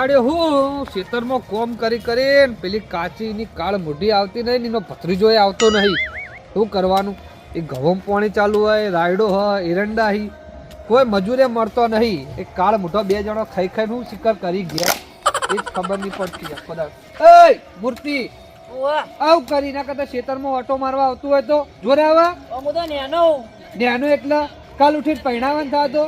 દાડે હું ખેતરમાં કોમ કરી કરીને પેલી કાચીની કાળ મોઢી આવતી નહીં એનો ભત્રીજો આવતો નહીં. શું કરવાનું? એ ઘઉં પાણી ચાલુ હોય, રાયડો હોય, એરંડા હી, કોઈ મજૂરે મળતો નહીં. એ કાળ મોઢો બે જણો ખાઈ ખાઈને હું શિકાર કરી ગયા એ જ ખબર નહીં પડતી. એ મૂર્તિ આવ કરી ના કરતા ખેતરમાં ઓટો મારવા આવતું હોય તો જોરે આવા. નેનો એટલે કાલ ઉઠીને પહેણાવાનું થતો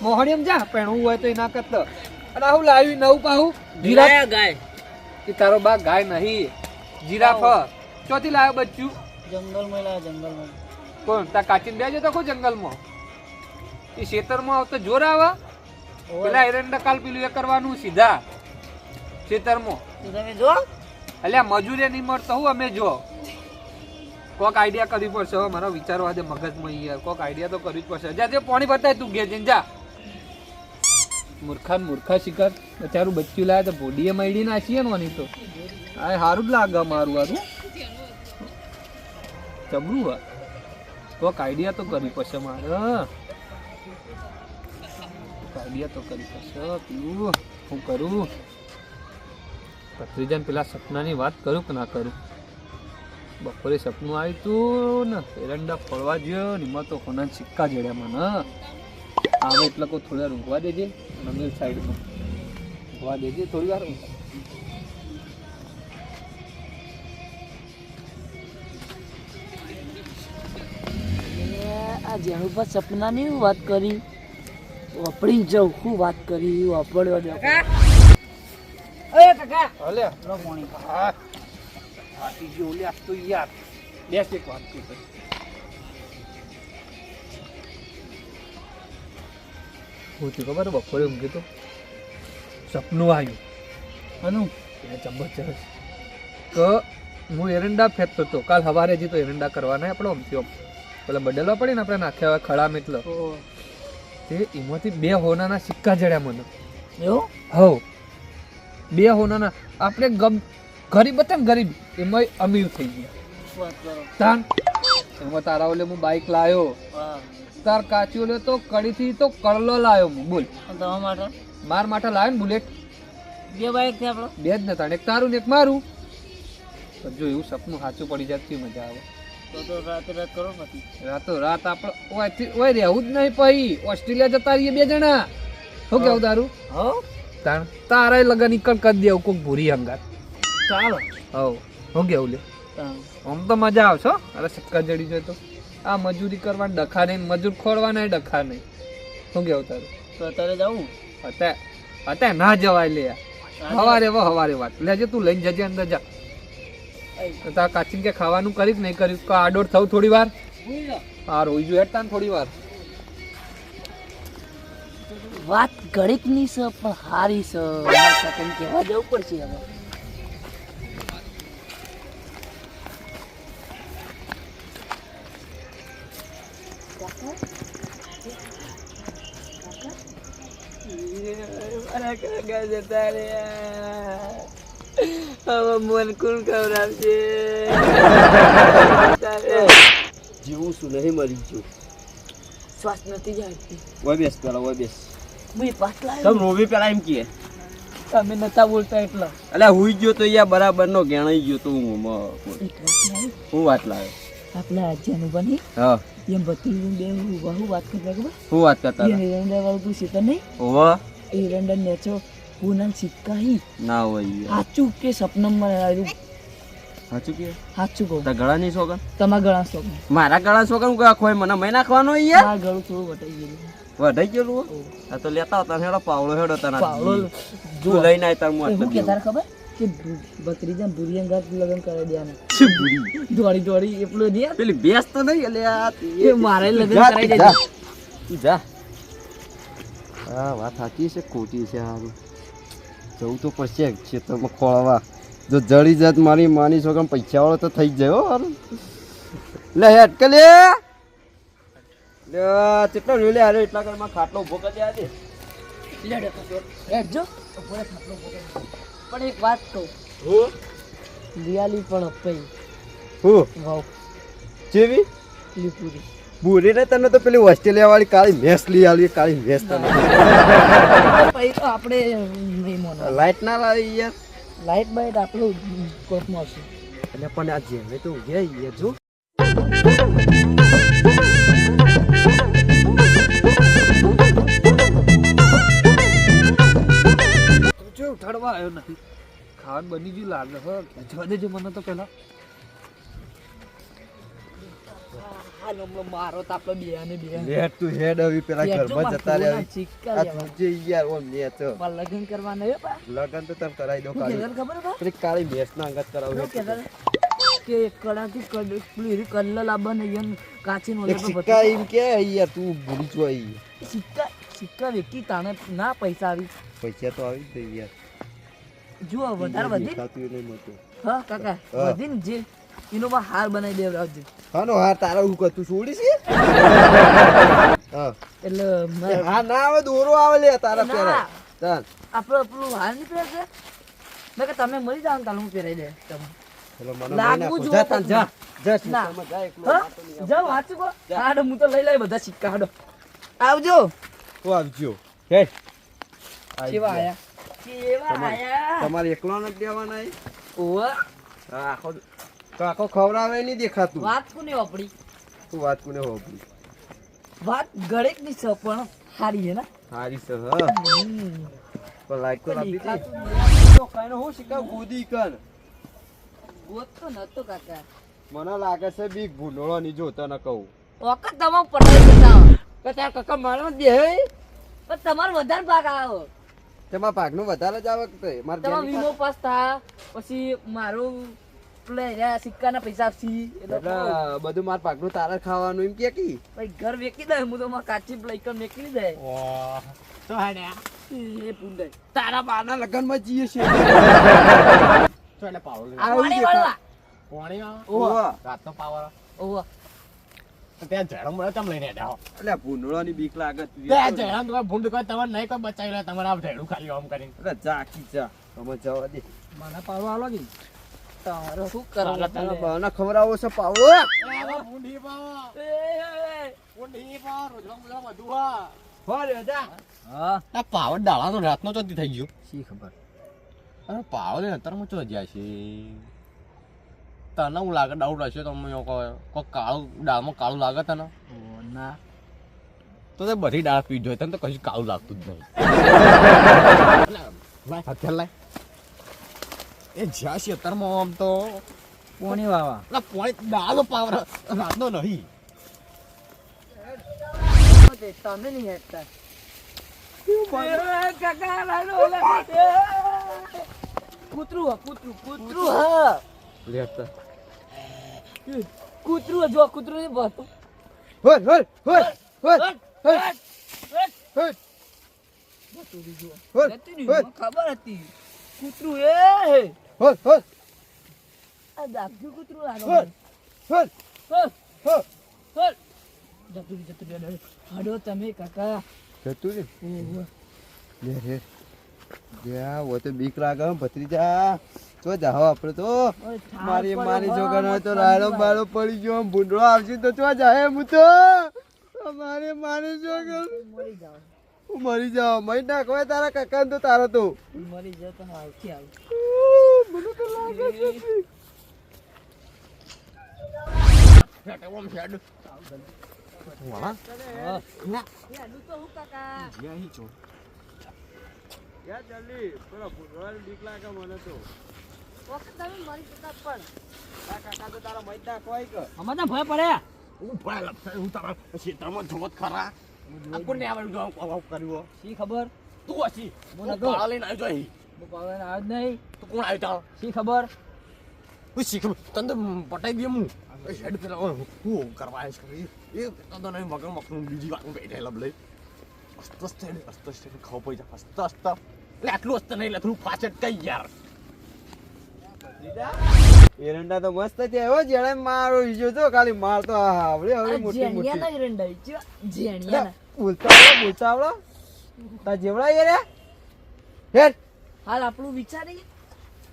મોહણીમ જા પહેણવું હોય તો એના કરતા. અને આવું લાવ્યું નવું પાહું જીરાફ ગાય. એ તારો બા ગાય નહીં, જીરાફ. ચોથી લાવ્યો બચ્ચું? જંગલમાં લાવ્યો, જંગલમાં. કોણ તા કાચીને બેજો તો કો જંગલમાં? એ ખેતરમાં આવતો જોર આવા. પેલા એરંડા કાલ પેલું એ કરવાનું સીધા ખેતરમાં. તમે જો એટલે મજૂરે નહીં મળતો હું અમે જો કોક આઈડિયા કરવી પડશે. હવે મારો વિચારવા દે મગજમાં યાર, કોક આઈડિયા તો કરવી જ પડશે. જા જે પાણી બતાય તું ઘેર જઈને જા. મૂર્ખા શિકાર બચારું બચ્ચું લાવે તો ભોડીએ મળી નાખીએ ને આની તો આ સારું જ લાગે. મારું વારું ચબરું હા, કોક આઈડિયા તો કરવી પડશે મારે. આઈડિયા તો કરવી પડશે. પેલું હું કરું ભત્રીજાને પેલા સપનાની વાત કરું કે ના કરું? બપોરે સપનું આવ્યું તું ને એરંડા ફળવા ગયો ને એમાં તો કોના સિક્કા જડ્યા મને. આવે એટલે કોઈ થોડી વાર ઊંઘવા દેજે. નમેલ સાઈડમાં ઊંઘવા દેજે થોડી વાર. આ જેનું પર સપનાની વાત કરી વાપરી જાઉં. શું વાત કરી વાપરવા દે. અરે કાકા હલે લો પાણી. હા આટી જો લે તો યાર બેસ એક વાત કરી. હું તો ખબર બપોરે ઊંઘી તો સપનું આવ્યું અને જબરજસ્ત કે હું એરંડા ફેંકતો હતો. કાલ સવારે જ તો એરંડા કરવાના આપણો આમથી આમ પેલા બદલવા પડે ને આપણે નાખ્યા હોય ખડામાં એટલે તે એમાંથી 2 હોનાના સિક્કા જડ્યા મને. એવું? હવ 2 હોનાના. આપણે ગરીબ હતા ને ગરીબ એમાં અમીર થઈ ગયા. વાત કરો. તાન એમાં તારા ઓલે હું બાઇક લાવ્યો, હા તાર કાચી ઓલે તો કડીથી તો કરલો લાવ્યો હું. બોલ તમારા માટે માર માટે લાવ્યો ને બુલેટ. 2 બાઈક છે આપણો. 2 જ નતા, એક તારું ને એક મારું. જો એવું સપનું સાચું પડી જાય કેવી મજા આવે. તો રાતે રાત કરો પછી. રાતો રાત આપણે ઓય રહેવું જ નહીં. પછી ઓસ્ટ્રેલિયા જતા રહીએ 2 જણા. શું કેવું તારું? હો તાણ તારા લગન ઈકણ કરી દેવું કોક ભૂરી હંગાત. ચાલો. હવ શું કેવું લે? આમ તો મજા આવશે. અરે સિક્કા જડી જાય તો આ મજૂરી કરવાની ડખા નહીં, મજૂર ખોડવાના ડખા નહીં. શું કેવું તારું? તો અત્યારે જાઉં? અત્યારે ના જવાય લે. હવારે વાત લેજે, તું લઈને જજે અંદર જા. તાર કાચીને કે ખાવાનું કરી કે નહીં કર્યું? આડોડ થવું થોડી વાર. હા રોઈ જો હેઠતા ને થોડી વાર. વાત ઘડીક ની છે પણ હારી છે. કહેવા જવું પડશે હવે. મન કોણ ખવડાવશે? જીવું છું નહીં મરી ગયું. શ્વાસ નથી જાય. ઓય બેસ પેલા ઓય બેસ. હું પાસ લાવ્યો. તમ રોવી પેલા એમ કહે તમે નતા બોલતા એટલા. અલ્યા હુઈ ગયો તો યાર બરાબર નો ગેણાઈ ગયો તો હું વાત લાવ્યો. આપણા રાજ્યનું બની હા એમ બધી બે બહુ વાત કરતા ખબર. હું વાત કરતા એરંડા વાળું તું સીતા નહીં? હોવા એરંડા નેચો પૂનમ સિક્કા હી ના હોય યાર. સાચું કે સપનામાં આવ્યું? સાચું કે સાચું કહું. તારા ગળા ની સોગન? તમારા ગળા શોખ. મારા ગળા સોગન હું ખોય મને મેં નાખવાનો યાર. મારા ગળું થોડું વટાઈ ગયેલું. વઢાઈ ગયેલું? આ તો લેતા હતા હેડો પાવળો હેડો તને પાવળો જો લઈને આય તાર હું શું કહેતા ખબર કે બકરીજા ભૂરી અંગાત લગન કરી દેવાનું. શું ભૂરી દોડી દોડી એટલું દે. પેલી બેસ તો નહીં અલ્યા એ મારે લગન કરાવી દેજો. તું જા. હા વાત સાચી છે ખોટી છે. સારું જવું તો પડશે ખેતરમાં ખોળવા. જો જડી જાત મારી માની છોકરા પૈસા વાળો તો થઈ જાય. હો હારું લે હેડ કે લે કેટલો લે અરે એટલા ઘરમાં ખાટલો ઉભો કરી દે આજે. હેડજો પણ એક વાત કહું. હું દિવાળી પણ અપાઈ હું વાવ જેવી લીપુરી ભૂરી ને તને તો પેલી ઓસ્ટ્રેલિયા વાળી કાળી ભેંસ લઈ આવી કાળી ભેંસ તને પછી તો આપણે નહીં મોનો લાઈટ ના લાવી યાર લાઈટ બાઈટ આપણું કોર્ટમાં આવશે એટલે પણ આ જેમે તો ગયા યાર જો જો ઉઠાડવા આવ્યો નથી ખાવાનું બની ગયું લાગે હ જવા દેજો મને તો પહેલા આ નંબર મારો તો આપણે બે અને બે લેટ તું હેડ આવી પેલા ઘરમાં જતા રહે આ તુજે યાર ઓમ ને તો લગ્ન કરવાના હે પા લગન તો તમ કરાઈ દો કાળી કેદર ખબર પા પેલી કાળી ભેંસ ના અંગત કરાવ કેદર કે કડાથી પેલી કલ્લ લાવવાને યન કાચી નો એક સિક્કા એમ કે યાર તું ભૂલી જોઈ સિક્કા સિક્કા વેકી તાણે ના પૈસા આવી પૈસા તો આવી જ યાર જો વધારે વધી ખાતું નહીં મળતું હા કાકા વધી ને જે એનો બા હાર બનાવી દેવરાવજે હાનો હા તારા હું કતું છોડીશ હા એટલે હા ના આવે દોરો આવે લે તારા ના. પેરા ચાલ આપણો પેલું હાર નહીં પહેરે છે મેં કે તમે મરી જાવ ને તાલે હું પહેરાઈ દે તમે ચલો મને લાગવું મહિના જોઈએ જા તાન જા જા ના. સીતામાં જા એકલો હા વાતો નહીં જાઓ વાંચું કો હાડો હું તો લઈ લઈ બધા સિક્કા હાડો આવજો તું આવજો હે કેવા આયા કેવા આયા તમારે એકલો નથી દેવાના એ ઓવા હા, આખો તો આખો ખવડાવે નહીં દેખાતું વાત કોને વાપરી તું વાત કોને હોપડી વાત ગળેક ની છે પણ હારી હે ને હારી છે હા પણ લાઈક તો આપી દે તો કાઈનો હું શીખા ગોદી કર ગોત તો નતો કાકા મને લાગે છે બી ભૂંડળો ની જો તને કહું વખત તમામ પટાઈ બતાવો કે તાર કાકા મારો દે પણ તમારો વધારે ભાગ આવ્યો તેમાં ભાગનું વધારે જ આવે કે મારે તમારો બેની વીમો પાસ થા પછી મારું પેલા સિક્કાના પૈસા આપશી એટલે એટલે બધું માર ભાગનું તારે ખાવાનું એમ કે કી ભાઈ ઘર વેકી દે હું તો માં કાચી લઈકર મેકલી દે વાહ તો હાડ્યા એ પુંડે તારા બાના લગનમાં જઈએ છે તો એને પાવર પાણી વાળવા પાણીમાં ઓવા રાતનો પાવર ઓવા તો ત્યાં ઝેડો મળે તમે લઈને આવો એટલે ભૂંડળોની બીક લાગે ત્યાં ઝેડા તમે ભૂંડ કોઈ તમારે નહીં કોઈ બચાવી લે તમારે આ ઝેડું ખાલી આમ કરીને અરે જા કી જા તમે જવા દે મને પાડવા આલો કે તારો શું કરો તારા બાના ખવડાવો છે પાવો ભૂંડી પાવો એ ભૂંડી પાવો રોજનો બધા બધું હા હો રે જા હા આ પાવર ડાળાનો રાતનો ચોથી થઈ ગયો શી ખબર અરે પાવર અત્યારમાં ચો જાય છે તને હું લાગે ડાઉટ હશે તમે કોઈ કાળું દાળમાં કાળું લાગે તને ઓ ના તો તે બધી દાળ પી જોઈએ તને તો કશું કાળું લાગતું જ નહીં લાય હથિયાર લાય એ જ્યાં છે અત્યારમાં આમ તો પોણી વાવા પોણી દાળનો પાવર રાતનો નહીં તમે નહીં હેઠતા કૂતરું કૂતરું હા લેતા કૂતરું જો કૂતરું નહીં બસ હોય હોય હોય હોય હોય ખબર હતી કૂતરું એ હોય હોય આ દાબજુ કૂતરું લાગે હોય હોય હોય જતું હાડો તમે કાકા જતું રે લે રે જા વો તો બીક લાગે ભત્રીજા તો જાઓ આપણે તો મારી મારી છોકરા હોય તો રાડો બાળો પડી ગયો ભૂંડળો આવશે તો ચો જાય હું તો મારી મારી છોકરા મરી જાવ હું મરી જાવ મરી નાખો તારા કાકા તો તારો તો મરી જાવ તો આવતી આવ મને તો લાગે છે યાર જલ્દી પેલો ભૂંડળાની બીક લાગે મને તો વખત તમે મરી જતા પણ તારા કાકા તો તારા મરી નાખવાય કે અમાર ભય પડ્યા હું ભય લપસે હું તારા ક્ષેત્રમાં જોત ખરા આપણને આવડું કર્યું શી ખબર તું હસી મને હું કહો. ગાળા લઈને આવી જોઈ હું પાવન આવ જ નહીં તું કોણ આવી તાર શી ખબર હું શીખ તને તો પટાઈ દે હું હેડ પેલા હું કરવા આવીશ કરી એ તો નહીં મગર મકનું બીજી વાત બેઠે લબલે અસ્ત ખાવ પડી જા અસ્ત એટલે આટલું અસ્ત નહીં એટલે થોડું પાછળ કઈ યાર એરંડા તો મસ્ત છે હો જેણે મારો ઈજો તો ખાલી માર તો આવડે હવે મોટી જેણિયા મોટી ના રંડાઈ છે જેણિયા બોલતા તા જેવડા એ રે હેડ હાલ આપણું વિચારી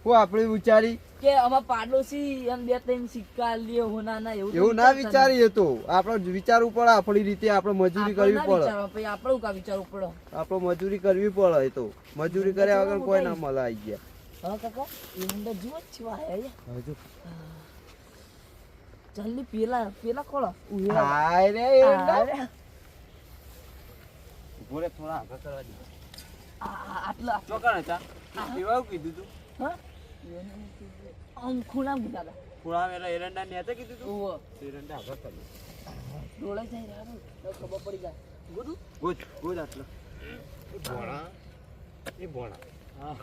હું આપણે વિચારી કે આમાં પાડોશી એમ 2-3 સિક્કા લે હોનાના એવું ના વિચારીએ તો આપણે વિચારવું પડે આપણી રીતે આપણે મજૂરી કરવી પડે પછી આપણે કા વિચારવું પડે આપણે મજૂરી કરવી પડે એ તો મજૂરી કર્યા વગર કોઈ ના મળે આવી ગયા હા કાકા એ મુંડા જીવો જ છે આયા હજુ જલ્દી પેલા ખોળો હાય રે એરંડા બોલે થોડા આગળ કરવા દે આટલા ચોકણ હતા કેવું કીધું તું હા આમ ખૂણા મુંડા થોડા વેલા એરંડા ને હતા કીધું તું ઓવો એરંડા આગળ કરી ડોળાઈ જાય રાડો તો ખબર પડી જાય ગોદું ગોજ આટલો એ ભોણા હા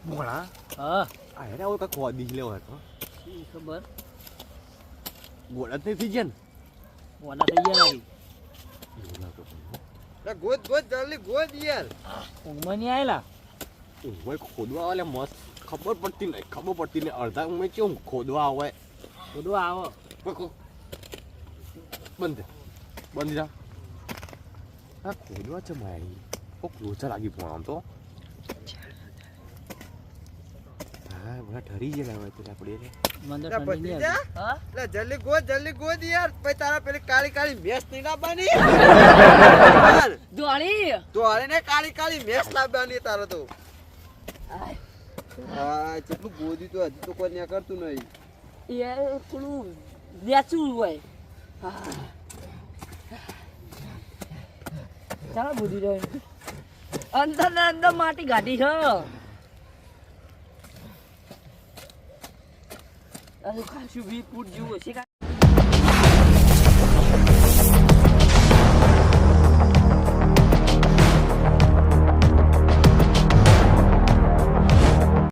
ભોણા હા આ હેરા ઓય કાક ખોદી લેવો હતો ખબર ગોળા જ નથી ગયા ને ઓના થઈ ગયા લાગી લે ગોજ જલ્દી ગોજ યાર ઊંઘમાં નહીં આયેલા ઓય ખોદવા વાલે મસ્ત ખબર પડતી નહીં અડધા ઉમે કેમ ખોદવા આવે બધું આવો બંધ જા આ ખોદવા છે મારી કોક લોચા લાગી પણ આમ તો હા બડા ઠરી ગયેલા હોય તો આપણે મંદર લે ઠંડી નહીં ભત્રીજા? આવી. હા લે જલ્દી ગોજ યાર પછી તારા પેલી કાળી ભેંસ નહીં લાવવાની દોડી તો હારે ને કાળી ભેંસ લાવવાની તારે તો આય. હા કેટલું ગોદી તો હજી તો કોઈ ન્યા કરતું નહીં એ થોડું વેચવું હોય હા ચાલો બુધી રહ્યો અંદર ને અંદર માટી ગાડી છે અરે ખાસું બી ફૂટ જેવું હશે